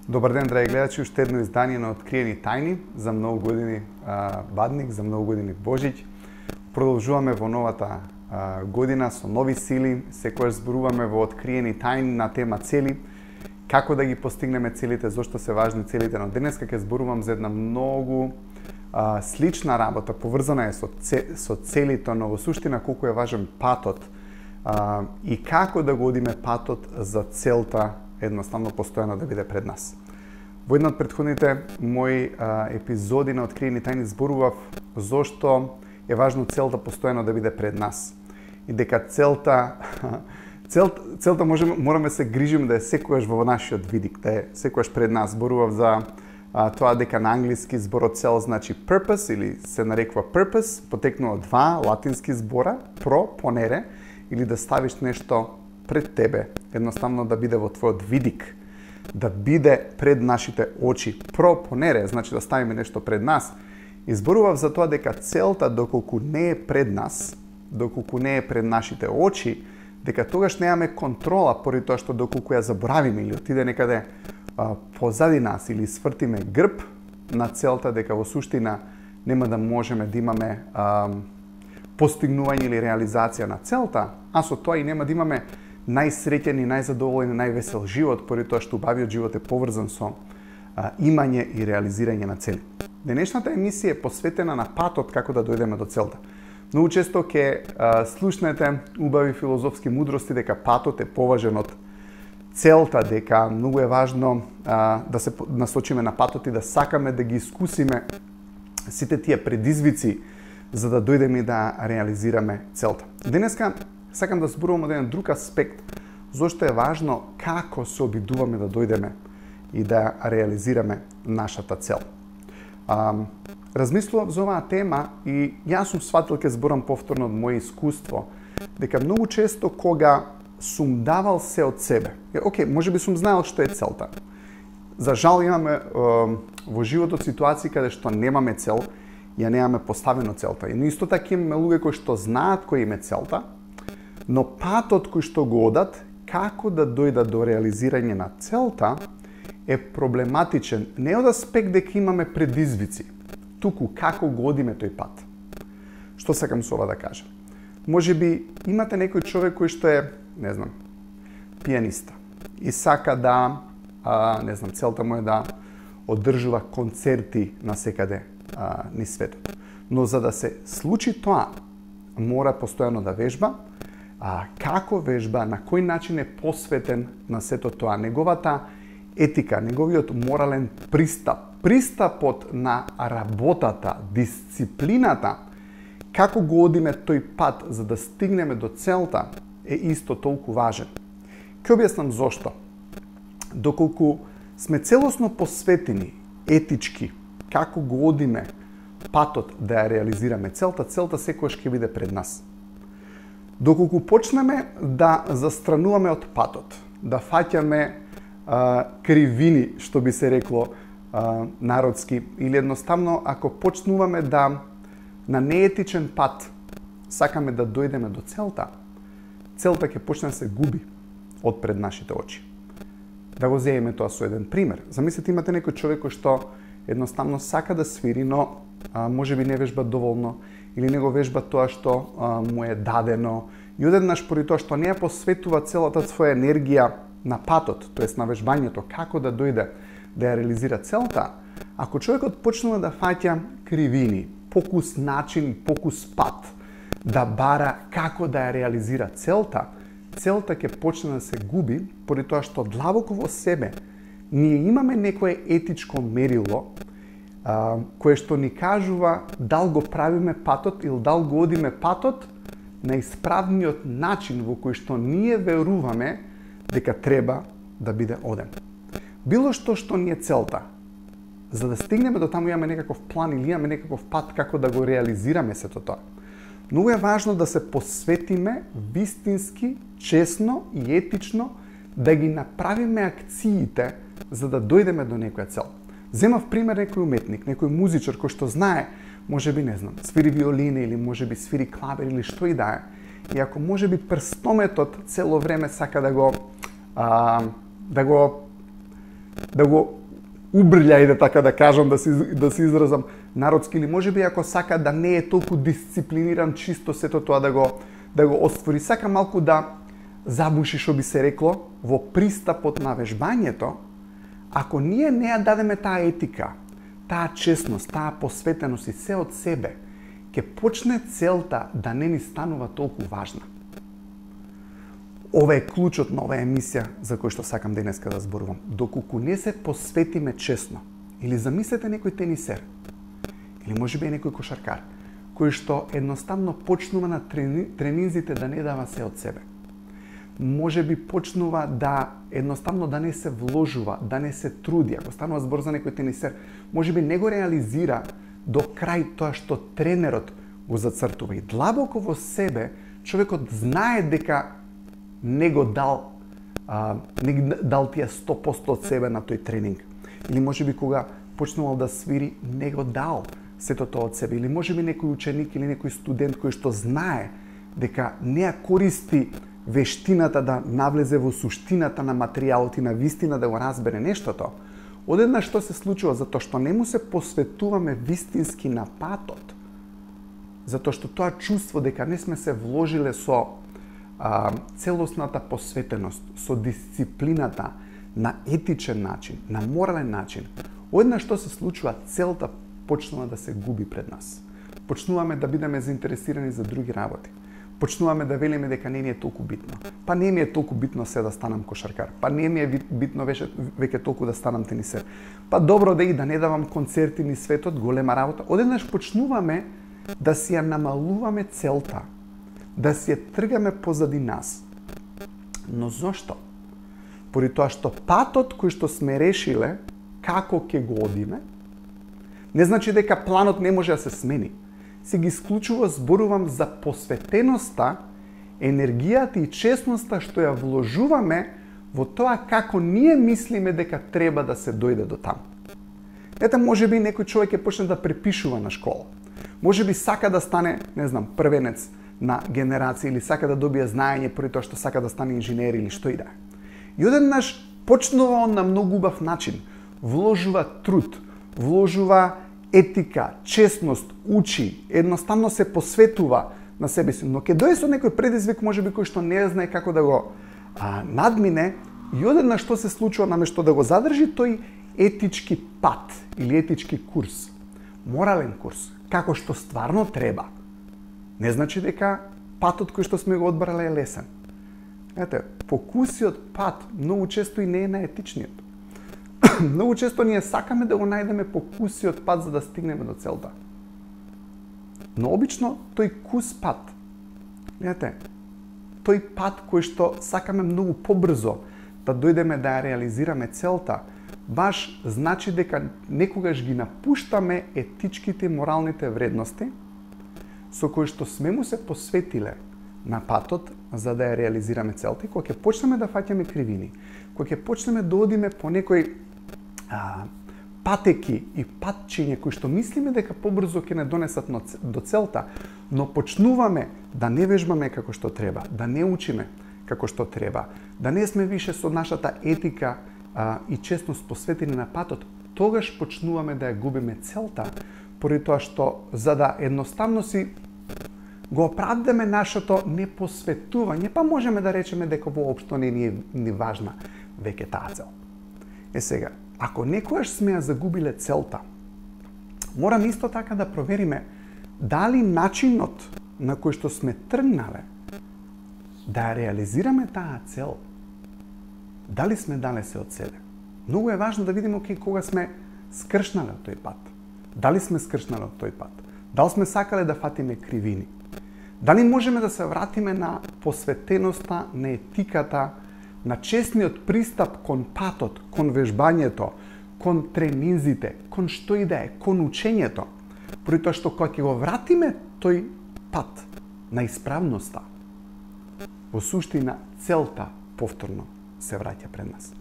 Добар ден, драги гледачи, уште едно издание на Откриени тајни за многу години Бадник, за многу години Божиќ. Продолжуваме во новата година со нови сили, секојаш зборуваме во Откриени тајни на тема цели, како да ги постигнеме целите, зошто се важни целите, но денеска ќе зборувам за една многу слична работа, поврзана е со целите, но во суштина колку е важен патот и како да го одиме патот за целта едноставно постојано да биде пред нас. Во една од претходните мои епизоди на Откриени тајни зборував зошто е важно целта постојано да биде пред нас. И дека целта мораме се грижиме да е секојаш во нашиот видик, да е секојаш пред нас. Зборував за тоа дека на англиски зборот цел значи purpose или се нарекува purpose, потекнува од два латински збора, proponere, или да ставиш нешто пред тебе, едноставно да биде во твојот видик, да биде пред нашите очи. Proponere, значи да ставиме нешто пред нас. Изборував за тоа дека целта, доколку не е пред нас, доколку не е пред нашите очи, дека тогаш немаме контрола поради тоа што доколку ја заборавиме или отиде некаде позади нас или свртиме грб на целта, дека во суштина нема да можеме да имаме постигнување или реализација на целта, а со тоа и нема да имаме најсреќен и најзадоволен и највесел живот, поради тоа што убавиот живот е поврзан со имање и реализирање на цели. Денешната емисија е посветена на патот како да дојдеме до целта. Многу често ќе слушнете убави филозофски мудрости дека патот е поважен од целта, дека многу е важно да се насочиме на патот и да сакаме да ги искусиме сите тие предизвици за да дојдеме и да реализираме целта. Денеска сакам да зборувам од еден друг аспект, зошто е важно како се обидуваме да дојдеме и да реализираме нашата цел. Размислував за оваа тема и јас сум сватил, ке зборам повторно од моје искуство, дека многу често кога сум давал се од себе, може би сум знаел што е целта. За жал имаме во животот ситуации каде што немаме цел, ја немаме поставено целта. И исто така имаме луѓе кои што знаат кој им е целта, но патот кој што го одат, како да дојдат до реализирање на целта, е проблематичен. Не од аспект дека имаме предизвици, туку како го одиме тој пат. Што сакам со ова да кажам? Може би имате некој човек кој што е, не знам, пианиста и сака да, целта му е да одржува концерти насекаде низ светот. Но за да се случи тоа, мора постојано да вежба. Како вежба, на кој начин е посветен на сето тоа, неговата етика, неговиот морален пристапот на работата, дисциплината, како го одиме тој пат за да стигнеме до целта, е исто толку важен. Ќе објаснам зошто. Доколку сме целосно посветени етички, како го одиме патот да ја реализираме целта секогаш ќе биде пред нас. Доколку почнеме да застрануваме од патот, да фаќаме кривини, што би се рекло народски, или едноставно ако почнуваме да на неетичен пат сакаме да дојдеме до целта ќе почне да се губи од пред нашите очи. Да го земеме тоа со еден пример. Замислете, имате некој човек кој што едноставно сака да свири, но може би не вежба доволно или не го вежба тоа што му е дадено и одеднаш поради тоа што не ја посветува целата своја енергија на патот, тоест на вежбањето, како да дојде да ја реализира целта, ако човекот почнува да фаќа кривини, покус начин, покус пат, да бара како да ја реализира целта ќе почне да се губи поради тоа што длабоко во себе ние имаме некое етичко мерило кое што ни кажува дал го правиме патот или дал го одиме патот на исправниот начин во кој што ние веруваме дека треба да биде оден. Било што ни е целта, за да стигнеме до таму имаме некаков план или имаме некаков пат како да го реализираме сето тоа. Многу е важно да се посветиме вистински, честно и етично да ги направиме акциите за да дојдеме до некоја цел. Земав пример некој уметник, некој музичар кој што знае, може би свири виолина или може би свири клавир или што и да е. И ако може би прстометот цело време сака да го убрља, иде така да кажам, да се изразам народски, или можеби ако сака да не е толку дисциплиниран чисто сето тоа да го оствори, сака малку да забуши, што би се рекло, во пристапот на вежбањето, ако ние не ја дадеме таа етика, таа честност, таа посветеност и се од себе, ќе почне целта да не ни станува толку важна. Ова е клучот на оваа емисија за кој што сакам денеска да зборувам. Доколку не се посветиме честно, или замислете некој тенисер, или можеби некој кошаркар, кој што едноставно почнува на тренинзите да не дава се од себе. Можеби почнува да едноставно да не се вложува, да не се труди. Ако станува збор за некој тенисер, можеби не го реализира до крај тоа што тренерот го зацртува. И длабоко во себе човекот знае дека не го дал тие 100% од себе на тој тренинг. Или можеби кога почнувал да свири, не го дал сето тоа од себе. Или можеби некој ученик или некој студент кој што знае дека не ја користи вештината да навлезе во суштината на материјалот и на вистина да го разбере нештото, одеднаш што се случува? Затоа што не му се посветуваме вистински на патот. Затоа што тоа чувство дека не сме се вложиле со целосната посветеност, со дисциплината, на етичен начин, на морален начин, одеднаш што се случува? Целта почнува да се губи пред нас. Почнуваме да бидеме заинтересирани за други работи. Почнуваме да велиме дека не ни е толку битно. Па не ми е толку битно се да станам кошаркар. Па не ми е битно веќе толку да станам тенисер. Па добро да и да не давам концерти ни светот, голема работа. Одеднаш почнуваме да си ја намалуваме целта, да си ја тргаме позади нас. Но зошто? Поради тоа што патот кој што сме решиле како ќе го одиме, не значи дека планот не може да се смени. Се ги исклучува зборувам за посветеноста, енергијата и честноста што ја вложуваме во тоа како ние мислиме дека треба да се дојде до таму. Ете, можеби некој човек ќе почне да препишува на школа. Можеби сака да стане, не знам, првенец на генерација или сака да добие знаење поради тоа што сака да стане инженер или што и да е. И одеднаш почнува он на многу убав начин, вложува труд, вложува етика, честност, учи, едноставно се посветува на себе си, но ќе дојде со некој предизвик можеби кој што не знае како да го надмине и одеднаш што се случува наместо да го задржи тој етички пат или етички курс, морален курс, како што стварно треба. Не значи дека патот кој што сме го одбрале е лесен. Ете, покусиот пат многу често и не е наетичниот. Многу често ние сакаме да го најдеме покусиот пат за да стигнеме до целта. Но обично тој кус пат, гледате, тој пат кој што сакаме многу побрзо да дојдеме да ја реализираме целта, баш значи дека некогаш ги напуштаме етичките и моралните вредности со кои што сме му се посветиле на патот за да ја реализираме целта. И кога ќе почнеме да фаќаме кривини, кога ќе почнеме да одиме по некој патеки и патчиња кои што мислиме дека побрзо ќе не донесат до целта, но почнуваме да не вежбаме како што треба, да не учиме како што треба, да не сме више со нашата етика и честност посветени на патот, тогаш почнуваме да ја губиме целта, поради тоа што за да едноставно си го оправдаме нашето непосветување, па можеме да речеме дека воопшто не ни е важна веќе таа цел. Сега, ако некојаш сме ја загубиле целта, мораме исто така да провериме дали начинот на кој што сме тргнале да ја реализираме таа цел, дали сме дале се од себе. Многу е важно да видиме кога сме скршнале од тој пат. Дали сме скршнале од тој пат? Дали сме сакале да фатиме кривини? Дали можеме да се вратиме на посветеноста, на етиката, на честниот пристап кон патот, кон вежбањето, кон тренинзите, кон што и да е, кон учењето, поради тоа што кога ќе го вратиме тој пат на исправноста, во суштина целта повторно се враќа пред нас.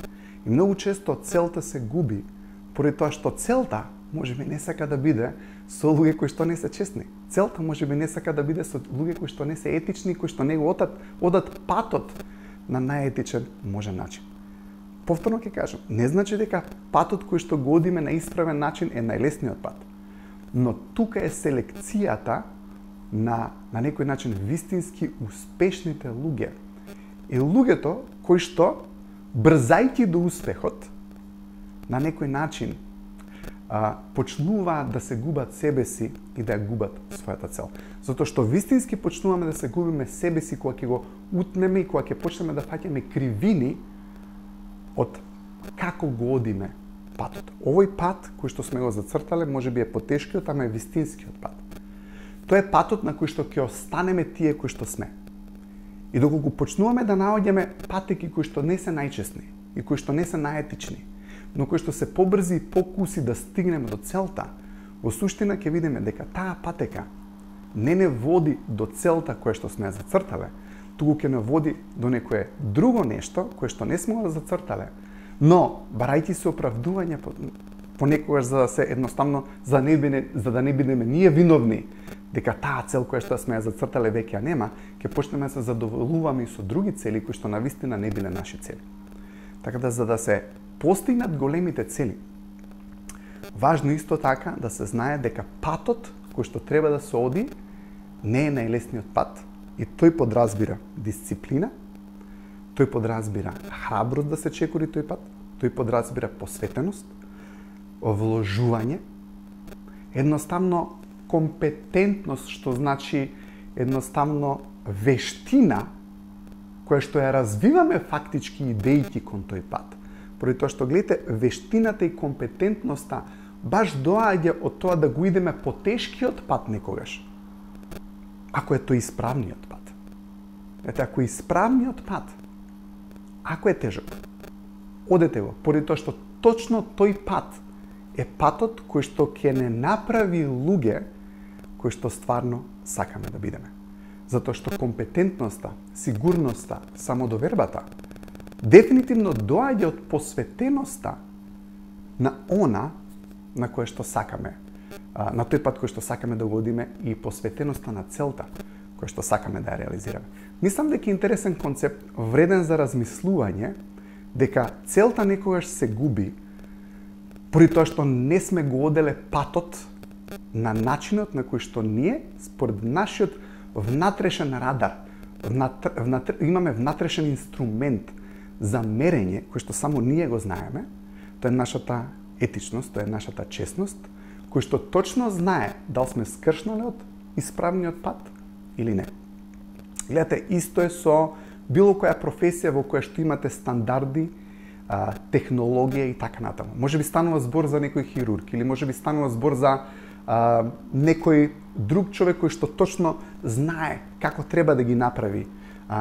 И многу често целта се губи поради тоа што целта можеби не сака да биде со луѓе кои што не се честни. Целта можеби не сака да биде со луѓе кои што не се етични, кои што не го одат патот на најетичен можен начин. повторно ќе кажам, не значи дека патот кој што го одиме на исправен начин е најлесниот пат. Но тука е селекцијата на некој начин вистински успешните луѓе. И луѓето кои што брзајќи до успехот на некој начин почнуваат да се губат себе си и да ја губат својата цел. Затоа што вистински почнуваме да се губиме себе си кога ќе го утнеме и кога ќе почнеме да фаќаме кривини од како го одиме патот. Овој пат кој што сме го зацртале можеби е потешкиот, ама е вистинскиот пат. Тоа е патот на кој што ќе останеме тие кои што сме. И доколку почнуваме да наоѓаме патеки кои што не се најчесни и кои што не се наетични, но кои што се побрзи и покуси да стигнеме до целта, во суштина ќе видиме дека таа патека не води до целта која што сме ја зацртале, туку ќе не води до некое друго нешто кое што не сме го зацртале, но барајќи се оправдување понекогаш за да се едноставно за да не бидеме ние виновни дека таа цел која што сме ја зацртале веќе ја нема, ќе почнеме да се задоволуваме и со други цели кои што навистина не биле наши цели. Така да за да се постигнат големите цели, важно исто така да се знае дека патот кој што треба да се оди не е најлесниот пат и тој подразбира дисциплина, тој подразбира храброст да се чекори тој пат, тој подразбира посветеност, вложување, едноставно компетентност, што значи едноставно вештина која што ја развиваме фактички идејки кон тој пат. Поради тоа што гледате, вештината и компетентноста баш доаѓа од тоа да го идеме по тешкиот пат некогаш. Ако е тој исправниот пат. Ете, ако е исправниот пат, ако е тежок, одете го, поради тоа што точно тој пат е патот кој што ќе не направи луѓе кои што стварно сакаме да бидеме. Затоа што компетентноста, сигурноста, самодовербата дефинитивно доаѓа од посветеноста на она на кое што сакаме, на тој пат кој што сакаме да го одиме и посветеноста на целта која што сакаме да ја реализираме. Мислам дека е интересен концепт, вреден за размислување, дека целта некогаш се губи поради тоа што не сме го оделе патот на начинот на кој што ние, според нашиот внатрешен радар, имаме внатрешен инструмент за мерење, кој што само ние го знаеме, тоа е нашата етичност, тоа е нашата честност, кој што точно знае дали сме скршнале од исправниот пат или не. Гледате, исто е со било која професија во која што имате стандарди, технологија и така натаму. Може би станува збор за некој хирург или може би станува збор за некој друг човек кој што точно знае како треба да ги направи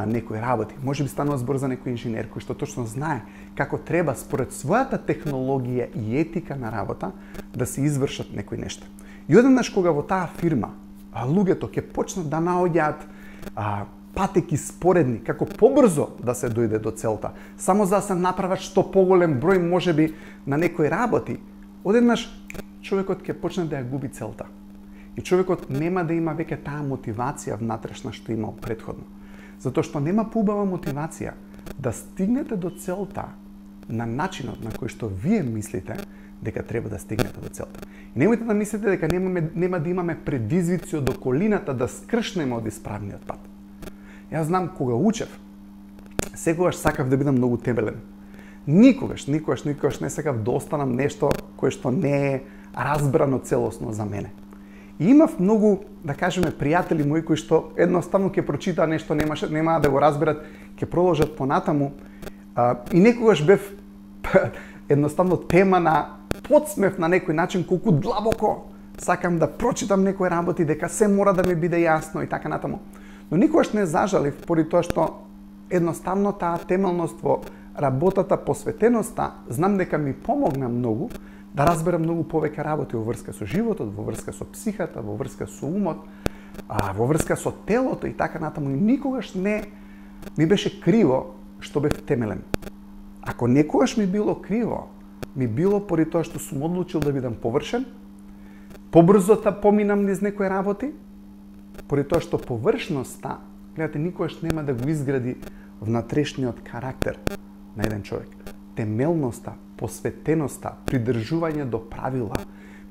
некои работи. Може би станува збор за некој инженер кој што точно знае како треба според својата технологија и етика на работа да се извршат некои нешта. И одеднаш кога во таа фирма луѓето ќе почнат да наоѓаат патеки споредни, како побрзо да се дојде до целта, само за да се направат што поголем број можеби на некои работи, одеднаш човекот ќе почне да ја губи целта. И човекот нема да има веќе таа мотивација внатрешна што имал претходно. Затоа што нема поубава мотивација да стигнете до целта на начинот на кој што вие мислите дека треба да стигнете до целта. И немојте да мислите дека нема да имаме предизвици од околината да скршнеме од исправниот пат. Јас знам кога учев, секогаш сакав да бидам многу темелен. Никогаш не сакав да останам нешто кое што не е разбрано целосно за мене. И имав многу, да кажеме, пријатели мои кои што едноставно ќе прочитаа нешто, нема да го разберат, ќе продолжат понатаму. И некогаш бев едноставно тема на подсмев на некој начин, колку длабоко сакам да прочитам некои работи, дека се мора да ми биде јасно и така натаму. Но никогаш не зажалив поради тоа што едноставно таа темелност во работата, посветеноста, знам дека ми помогна многу да разберам многу повеќе работи во врска со животот, во врска со психата, во врска со умот, во врска со телото и така натаму. И никогаш не ми беше криво што бев темелен. Ако некогаш ми било криво, ми било поради тоа што сум одлучил да бидам површен, побрзо да поминам низ некои работи, поради тоа што површноста, гледате, никогаш нема да го изгради внатрешниот карактер на еден човек. темелноста, посветеноста, придржување до правила,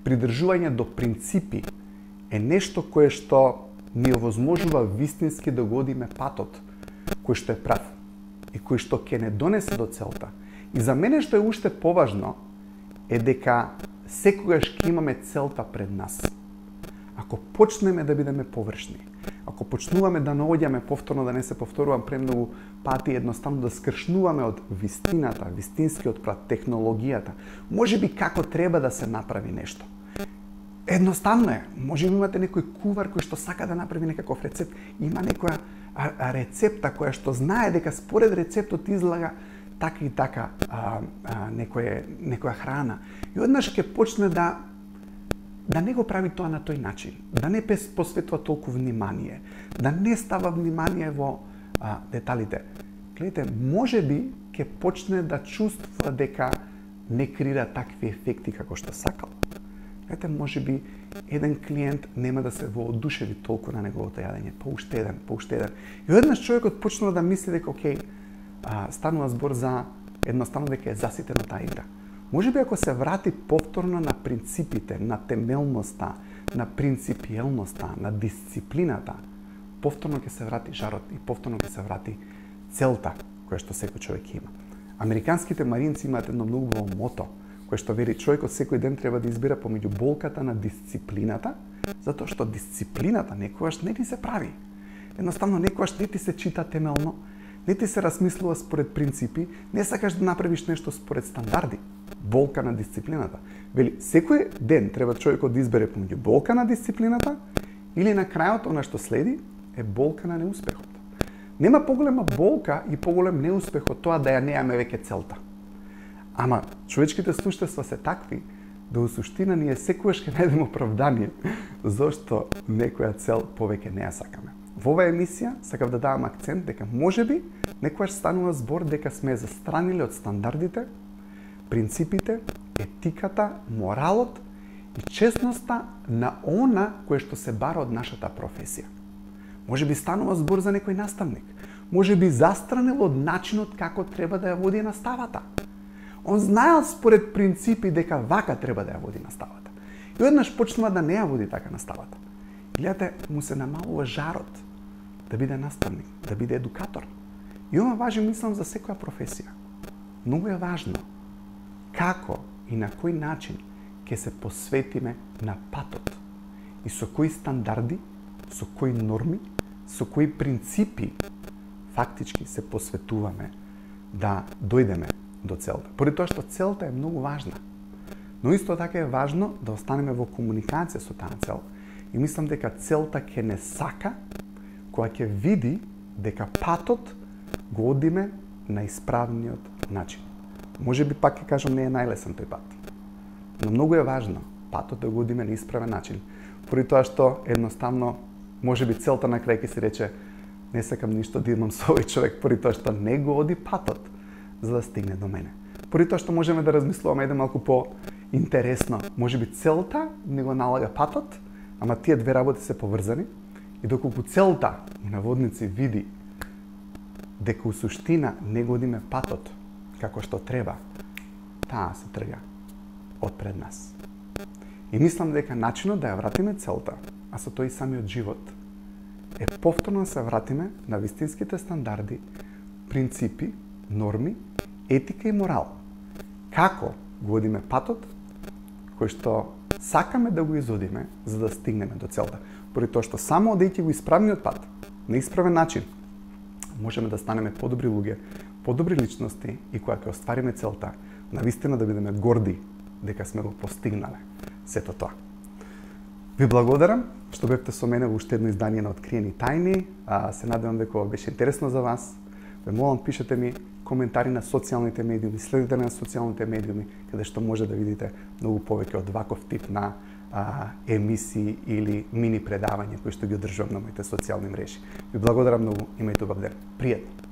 придржување до принципи е нешто кое што ни овозможува вистински да го одиме патот кој што е прав и кој што ќе не донесе до целта. И за мене што е уште поважно е дека секогаш ќе имаме целта пред нас. Ако почнеме да бидеме површни, ако почнуваме да наоѓаме повторно, да не се повторувам премногу пати, едноставно да скршнуваме од вистината, вистинскиот прат, технологијата, може би како треба да се направи нешто. Едноставно е. Може би имате некој кувар кој што сака да направи некаков рецепт, има некоја рецепта која што знае дека според рецептот излага така и така некоја храна. И однаш ќе почне да не го прави тоа на тој начин, да не посветува толку внимание, да не става внимание во деталите. Гледате, може би ќе почне да чувствува дека не креира такви ефекти како што сакал. Гледате, може би еден клиент нема да се воодушеви толку на неговото јадење, па уште еден. И однаш човекот почнува да мисли дека окей, станува збор за едноставно дека е заситена таа игра. Може би ако се врати повторно на принципите, на темелноста, на принципиелноста, на дисциплината, повторно ќе се врати жарот и повторно ќе се врати целта која што секој човек има. Американските маринци имаат едно многу убаво мото, кое што вели човекот секој ден треба да избира помеѓу болката на дисциплината, затоа што дисциплината некогаш не ти се прави. Едноставно некогаш не ти се чита темелно, не ти се размислува според принципи, не сакаш да направиш нешто според стандарди. Болка на дисциплината. Вели, секој ден треба човекот да избере помеѓу болка на дисциплината или на крајот она што следи е болка на неуспехот. Нема поголема болка и поголем неуспех од тоа да ја неаме веќе целта. Ама човечките суштества се такви да у суштина ние секогаш ќе најдеме оправдание зошто некоја цел повеќе не ја сакаме. Во оваа емисија сакав да давам акцент дека можеби некојаш станува збор дека сме застранили од стандардите, принципите, етиката, моралот и честноста на она кое што се бара од нашата професија. Можеби станува збор за некој наставник, можеби застранил од начинот како треба да ја води наставата. Он знаел според принципи дека вака треба да ја води наставата. И однаш почнува да не ја води така наставата. Гледате, му се намалува жарот да биде наставник, да биде едукатор. И ова важи, мислам, за секоја професија. Многу е важно како и на кој начин ќе се посветиме на патот и со кои стандарди, со кои норми, со кои принципи фактички се посветуваме да дојдеме до целта. Поради тоа што целта е многу важна. Но исто така е важно да останеме во комуникација со таа цел. И мислам дека целта ќе не сака кога ќе види дека патот го одиме на исправниот начин. Може би пак ќе кажам не е најлесен тој пат. Но многу е важно патот да го одиме на исправен начин. Поради тоа што едноставно може би целта на крај ќе се рече не сакам ништо да имам со овој човек, поради тоа што не го оди патот за да стигне до мене. Поради тоа што можеме да размислуваме еден малку по-интересно. Може би целта не го налага патот, ама тие две работи се поврзани и доколку целта и наводници види дека у суштина не го одиме патот како што треба, таа се трга од пред нас. И мислам дека начинот да ја вратиме целта, а со тој и самиот живот, е повторно да се вратиме на вистинските стандарди, принципи, норми, етика и морал. Како го одиме патот кој што сакаме да го изодиме за да стигнеме до целта. Поради тоа што само одејќи го исправниот пат, на исправен начин, можеме да станеме подобри луѓе, подобри личности и кога ќе оствариме целта, навистина да бидеме горди дека сме го постигнале сето тоа. Ви благодарам што бевте со мене во уште едно издание на Откриени тајни. Се надевам дека ова беше интересно за вас. Ве молам, пишете ми коментари на социјалните медиуми, следете на социјалните медиуми, каде што може да видите многу повеќе од ваков тип на емисии или мини предавања кои што ги одржувам на моите социјални мрежи. Ви благодарам многу, имајте убав ден. Пријатно!